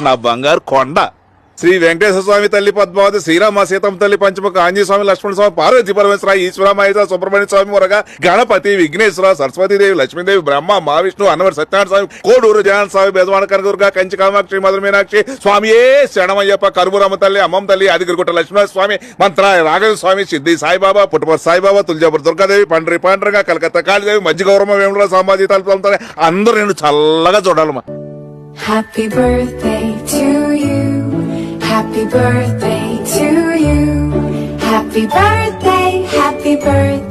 నా బంగారు కొండ శ్రీ వెంకటేశ్వర స్వామి తల్లి పద్మావతి, శ్రీరామ సీతమ్మ తల్లి పంచముఖ ఆంజనేయ స్వామి, లక్ష్మణ స్వామి, పార్వతీ పరమేశ్వర, ఈశ్వర మహేశ్వర, సుబ్రహ్మణ్య స్వామి మురగ, గణపతి, విఘ్నేశ్వర, సరస్వతీదేవి, లక్ష్మీదేవి, బ్రహ్మ, మహావిష్ణు, అన్నవరి సత్యనారాయణ స్వామి, కోడూరు జగన్ స్వామి, బెజవాడ కనకదుర్గ, కంచి కామాక్షి, మధుర మీనాక్షి స్వామియే శరణమయ్యప్ప, కరుబురమ్మ తల్లి, అమ్మమ్మ తల్లి, ఆదిగిరిగుట్ట లక్ష్మణ స్వామి, మంత్రాయ రాఘవ స్వామి, సిద్ధి సాయిబాబా, పుట్టపర్తి సాయిబాబా, తులజాపూర్ దుర్గాదేవి, పండ్రి పాండ్రగా, కలకత్తా కాళీదేవి, మధ్య గౌరమ్మ, వేముల సంబాజీ తలుపుతారు. అందరూ నేను చల్లగా చూడాలమ్మా. Happy birthday to you. Happy birthday to you. Happy birthday, happy birthday.